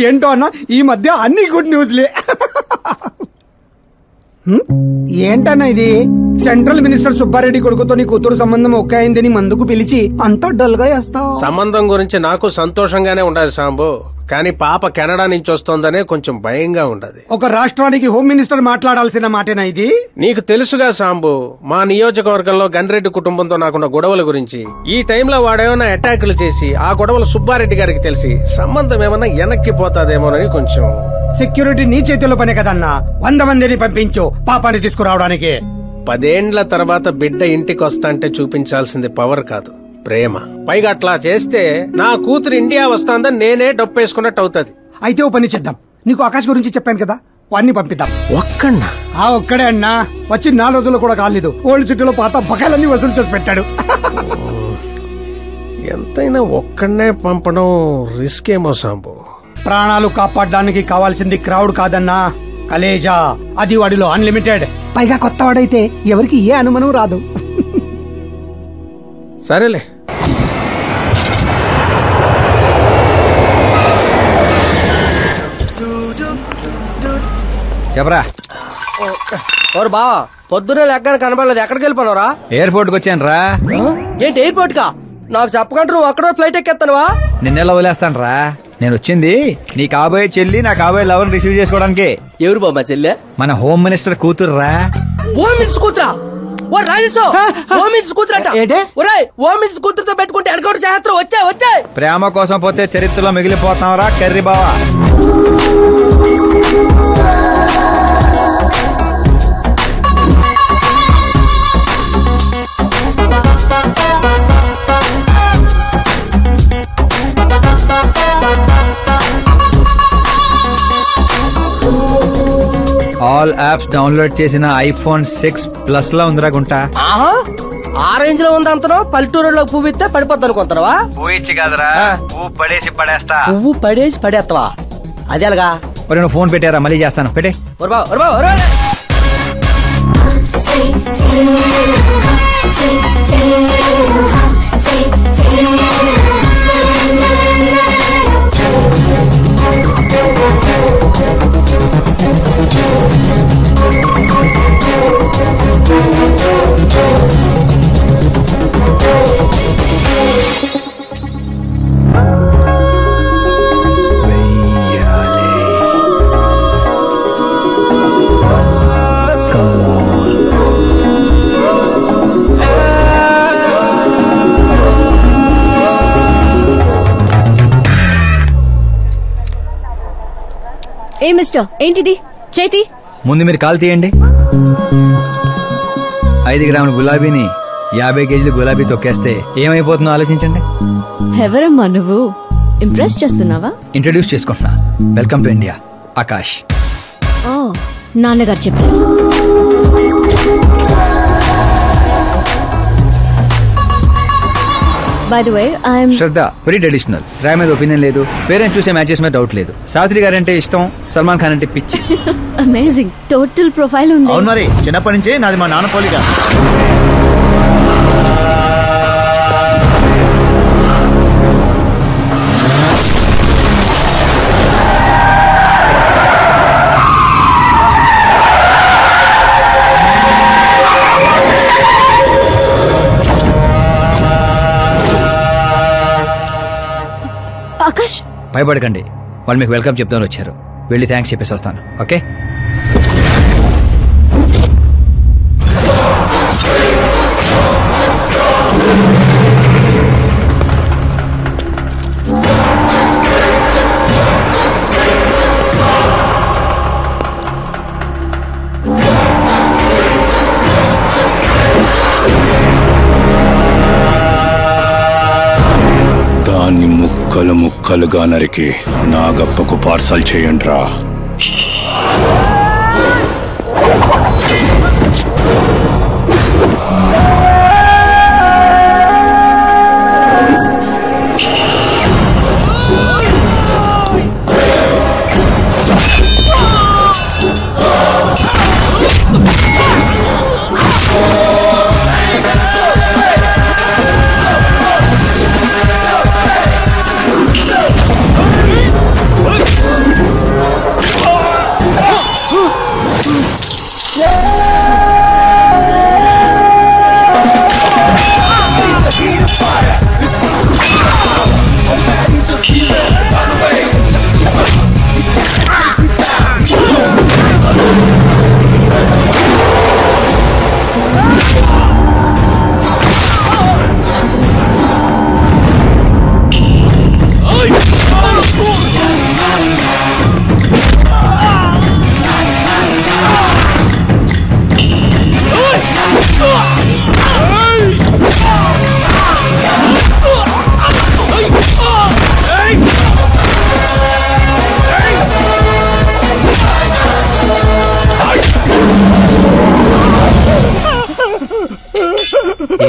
ఏంటో అన్న ఈ మధ్య అన్ని గుడ్ న్యూస్లే. ఏంటన్నా ఇది? సెంట్రల్ మినిస్టర్ సుబ్బారెడ్డి కొడుకుతో నీ కూతురు సంబంధం ఒకే అయిందని మందుకు పిలిచి అంత డల్ గా వేస్తావు. సంబంధం గురించి నాకు సంతోషంగానే ఉండదు సాంబు, కానీ పాప కెనడా నుంచి వస్తోందనే కొంచెం భయంగా ఉండదు. ఒక రాష్ట్రానికి హోమ్ మినిస్టర్ మాట్లాడాల్సిన మాటేనా ఇది? నీకు తెలుసుగా సాంబు, మా నియోజకవర్గంలో గన్రెడ్డి కుటుంబంతో నాకున్న గొడవల గురించి. ఈ టైంలో వాడేమన్నా అటాకులు చేసి ఆ గొడవలు సుబ్బారెడ్డి గారికి తెలిసి సంబంధం ఏమన్నా వెనక్కి పోతాదేమోనని కొంచెం. సెక్యూరిటీ నీ చేతిలో పనే కదన్నా, 100 మందిని పంపించు పాపాన్ని తీసుకురావడానికి. 10 ఏండ్ల తర్వాత బిడ్డ ఇంటికి వస్తాంటే చూపించాల్సింది పవర్ కాదు, ప్రేమ. పైగా అట్లా చేస్తే నా కూతురు ఇండియా వస్తాందని నేనే డప్పేసుకున్నట్టు అవుతుంది. అయితే ఓ పని చేద్దాం, నీకు ఆకాశ్ గురించి చెప్పాను కదా, వాడిని పంపిద్దాం. ఒక్కన్నా? ఒక్కడే అన్నా, వచ్చి 4 రోజులు కూడా కాలేదు, ఓల్డ్ సిటీలో పాత బకాయిలన్నీ వసూలు చేసి పెట్టాడు. ఎంతైనా ఒక్కడనే పంపడం రిస్క్ ఏమో సాంబు. ప్రాణాలు కాపాడడానికి కావాల్సింది క్రౌడ్ కాదన్నా, కలేజా. అది వాడిలో అన్లిమిటెడ్. పైగా కొత్త వాడైతే ఎవరికి ఏ అనుమానం రాదు. సరేలే. చెప్పరా. ఓరు బావా, పొద్దునే లెక్కన కనబడలేదు, ఎక్కడికి వెళ్ళిపోనరా? ఎయిర్పోర్ట్ కి వచ్చాను రా. ఏంటి ఎయిర్పోర్ట్ కా? నాకు చెప్పకుండా నువ్వు అక్కడో ఫ్లైట్ ఎక్కేస్తానువా? నిన్నెలా వదిలేస్తాను రా. నేను వచ్చింది నీ కాబోయే చెల్లి, నా కాబోయే లవర్ రిసీవ్ చేసుకోవడానికి. ఎవరు బాబా చెల్లె? మన హోమ్ మినిస్టర్ కూతురు రా. హోమ్ మినిస్టర్ కూతురా? ఓ రాజేశో, హోమ్ మినిస్టర్ కూతురట. ఒరేయ్, హోమ్ మినిస్టర్ కూతురుతో పెట్టుకుంటే ఎడగొట్టు చేస్తారు. వచ్చాయి. ప్రేమ కోసం పోతే చరిత్రలో మిగిలిపోతాం రా కర్రీ బావా. ఆల్ యాప్స్ డౌన్లోడ్ చేసిన ఐఫోన్ 6 ప్లస్ లా ఉందిరా గుంటా. ఆ రేంజ్ లో ఉంది అంతనో. పల్లెటూరులో పువ్వు ఇస్తే పడిపోద్ది అనుకుంటావా? పువ్వు ఇచ్చి కాదురా, పువ్వు పడేసి పడేస్తా. పువ్వు పడేసి పడేస్తావా? అదే అలాగా. నువ్వు ఫోన్ పెట్టారా? మళ్ళీ చేస్తాను, పెట్టే. ఏ మిస్టర్, ఏంటిది చేతి? ముందు మీరు కాల్ తీయండి. 5 గ్రాముల గులాబీని 50 కేజీలు గులాబీ తొక్కేస్తే ఏమైపోతుందో ఆలోచించండి. ఎవరమ్మా నువ్వు? ఇంప్రెస్ చేస్తున్నావా? ఇంట్రడ్యూస్ చేసుకుంటున్నా. Welcome to India, Akash. ఓ, నాన్నగారు చెప్పారు. By the way, I'm Shraddha. Very traditional. Rai మీద ఒపీనియన్ లేదు, పేరెంట్స్ చూసే మ్యాచెస్ మీద డౌట్ లేదు. సావిత్రి గారు అంటే ఇష్టం, సల్మాన్ ఖాన్ అంటే పిచ్చి. అమేజింగ్, టోటల్ ప్రొఫైల్ ఉంది. అవును మరి, చిన్నప్పటి నుంచే నాది మా నాన్న పోలిక. ఆకాష్, భయపడకండి, వాళ్ళు మీకు వెల్కమ్ చెప్తాను వచ్చారు. వెళ్ళి థ్యాంక్స్ చెప్పేసి వస్తాను. ఓకే. ముక్కలు ముక్కలుగా నరికి నాగప్పకు పార్సల్ చేయండి రా.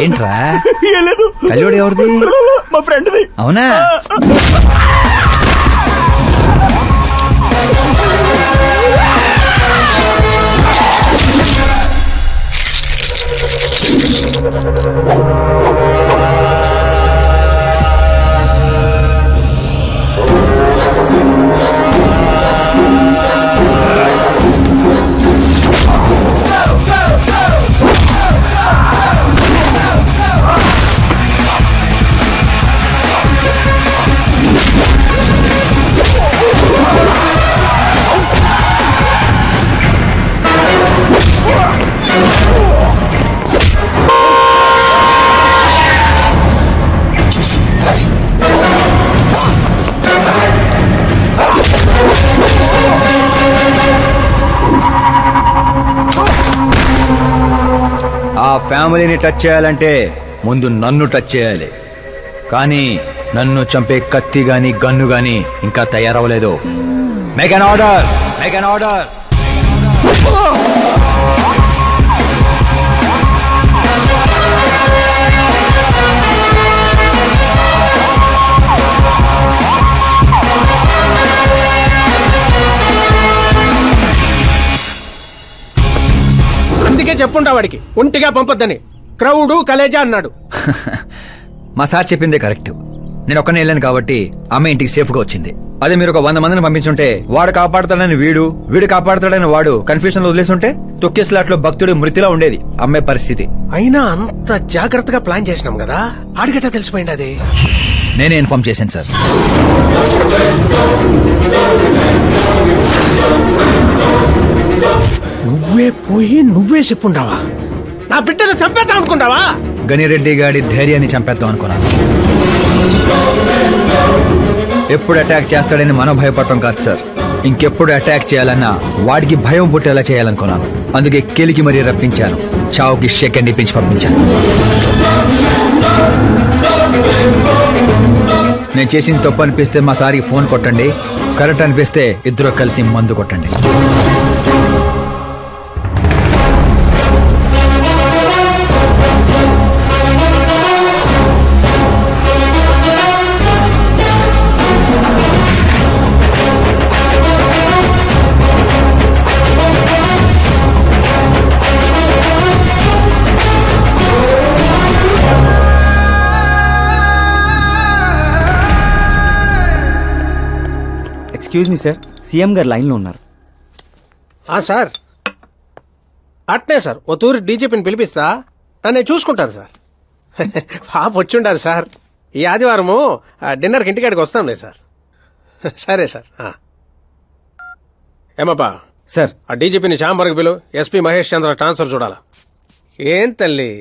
ఏంట్రా కళ్ళోడు ఎవరిది? మా ఫ్రెండ్ది. అవునా? ఆ ఫ్యామిలీని టచ్ చేయాలంటే ముందు నన్ను టచ్ చేయాలి. కానీ నన్ను చంపే కత్తి గాని గన్ను గాని ఇంకా తయారవలేదు. Make an order, make an order. అందుకే చెప్పుంటా వాడికి ఒంటిగా పంపొద్దని. క్రౌడు కలేజా అన్నాడు. మా సార్ చెప్పిందే కరెక్ట్. నేను ఒక్కనే వెళ్ళాను కాబట్టి అమ్మాయి ఇంటికి సేఫ్ గా వచ్చింది. అదే మీరు ఒక 100 మందిని పంపించుంటే వాడు కాపాడతాడని వీడు కాపాడతాడని వాడు కన్ఫ్యూజన్ లో వదిలేసుంటే తొక్కేస్లాట్లో భక్తుడి మృతిలా ఉండేది అమ్మాయి పరిస్థితి. అయినా అంత జాగ్రత్తగా ప్లాన్ చేసినాం కదా, ఆడిగట్టా తెలిసిపోయింది. అది నేనే ఇన్ఫార్మ్ చేశాను సార్. నువ్వే పోయి నువ్వే చెప్పుంటావా? నా బిడ్డను చంపేద్దాం అనుకుంటావా? గనిరెడ్డి గాడి ధైర్యాన్ని చంపేద్దాం అనుకున్నాను. ఎప్పుడు అటాక్ చేస్తాడని మనం భయపడటం కాదు సార్, ఇంకెప్పుడు అటాక్ చేయాలన్నా వాడికి భయం పుట్టేలా చేయాలనుకున్నాను. అందుకే కెలికి మరీ రప్పించాను. చావుకి సెకండ్ ఇప్పించి పంపించాను. నేను చేసిన తప్పు అనిపిస్తే మా సారికి ఫోన్ కొట్టండి, కరెక్ట్ అనిపిస్తే ఇద్దరు కలిసి మందు కొట్టండి. ఎక్స్క్యూజ్ మీ సార్, సీఎం గారు లైన్ లో ఉన్నారు. సార్ అట్నే సార్, ఓ తూరి డీజీపీని పిలిపిస్తా, నన్ను చూసుకుంటారు సార్. పాప వచ్చిండారు సార్. ఈ ఆదివారము డిన్నర్కి ఇంటికాడికి వస్తాంలే సార్. సరే సార్. ఏమప్పా సార్, ఆ డీజీపీని చాంబర్కి పిలు, ఎస్పీ మహేష్ చంద్ర ట్రాన్స్ఫర్ చూడాలా. ఏం తల్లి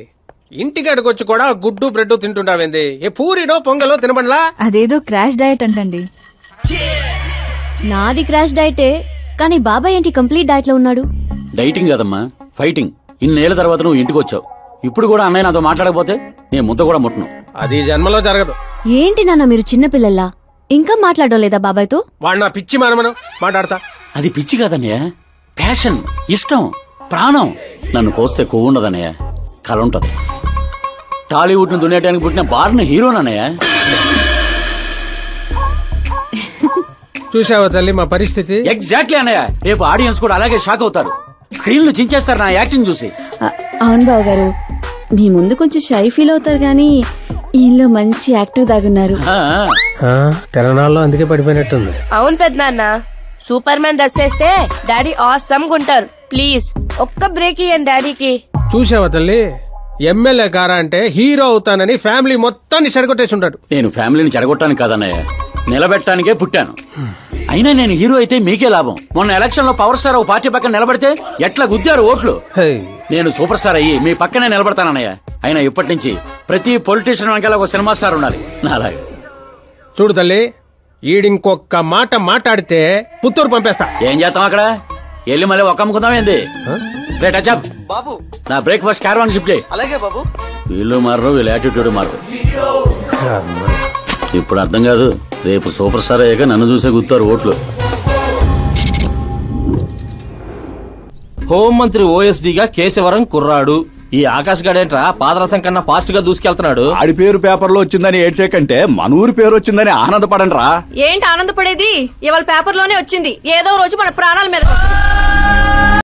ఇంటికాడికి వచ్చి కూడా గుడ్డు బ్రెడ్ తింటుంటావేంది? ఏ పూరినో పొంగలో తినబండ్లా? అదేదో క్రాష్ డయట్ అంటండి. నాది క్రాష్ డయటే, కానీ బాబాయ్ ఏంటి కంప్లీట్ డయట్ లో ఉన్నాడు? డైటింగ్ కదమ్మా, ఫైటింగ్. ఇన్నేళ్ల తర్వాత నువ్వు ఇంటికి వచ్చావు. ఇప్పుడు కూడా అన్నయ్య నాతో మాట్లాడకపోతే నేను ముద్ద కూడా ముట్టను. అది జన్మలో జరగదు. ఏంటి నాన్న మీరు చిన్నపిల్లల్లా ఇంకా మాట్లాడడం లేదా బాబాయ్తో? వాడు నా పిచ్చి మనమను మాట్లాడతా. అది పిచ్చి కాదన్నయ్య, ప్యాషన్, ఇష్టం, ప్రాణం. నన్ను కోస్తే కొవ్వు ఉండదన్నయ్య, కల ఉంటది. టాలీవుడ్ ను దున్నేయడానికి పుట్టిన బార్న హీరోనన్నయ్య. చూసావా తల్లి మా పరిస్థితి? ఎగ్జాక్ట్లీ అన్నయ్య. రేపు ఆడియన్స్ కూడా అలాగే షాక్ అవుతారు. స్క్రీన్లు చించేస్తారు నా యాక్టింగ్ చూసి. అవును బావ గారు, మీ ముందు కొంచెం షై ఫీల్ అవుతారు గానీ ఈయనలో మంచి యాక్టర్ దాగున్నారు. తెలంగాణలో అందుకే పడిపోయినట్టుంది. అవును పెద్దనాన్న, సూపర్ మ్యాన్ డ్రెస్ వేస్తే డాడీ ఆసమ్ గుంటారు. ప్లీజ్ ఒక్క బ్రేక్ ఇయ్యండి డాడీకి. చూసావా తల్లి, ఎమ్మెల్యే కారా అంటే హీరో అవుతానని ఫ్యామిలీ మొత్తాన్ని చెడగొట్టేసి ఉంటాడు. నేను ఫ్యామిలీని చెడగొట్టాను కాదన్నయ్య, నిలబెట్టడానికే పుట్టాను. అయినా నేను హీరో అయితే మీకే లాభం. మొన్న ఎలక్షన్ లో పవర్ స్టార్ ఒక పార్టీ పక్కన నిలబడితే ఎట్లా గుద్దారు ఓట్లు. నేను సూపర్ స్టార్ అయ్యి మీ పక్కనే నిలబడతానన్నయ్య. అయినా ఇప్పటి నుంచి ప్రతి పొలిటీషియన్ వెనకాల ఒక సినిమా స్టార్ ఉండాలి నాలాగా. చూడు తల్లి, ఈడింకొక్క మాట మాట్లాడితే పుత్తూరు పంపేస్తా. ఏం చేస్తాం అక్కడ? వెళ్ళి మళ్ళీ ఒక అమ్ముకుందాం ఏంది? బాబు నా బ్రేక్ఫాస్ట్ క్యారవాన్ షిఫ్ట్ చేయి. అలాగే బాబు. వీళ్ళు మారరు, వీళ్ళ యాటిట్యూడ్ మారరు. ఇప్పుడు అర్థం కాదు, రేపు సూపర్ స్టార్ అయ్యాక నన్ను చూసే గుర్తారు ఓట్లు. హోంమంత్రి ఓఎస్డీగా కేశవరం కుర్రాడు, ఈ ఆకాశ్ గడేంట్రా పాదరసం కన్నా ఫాస్ట్ గా దూసుకెళ్తున్నాడు. ఆడి పేరు పేపర్లో వచ్చిందని ఏడ్చే కంటే మన ఊరి పేరు వచ్చిందని ఆనందపడండి రా. ఏంటి ఆనందపడేది? ఇవాళ పేపర్ లోనే వచ్చింది. ఏదో రోజు మన ప్రాణాల మీద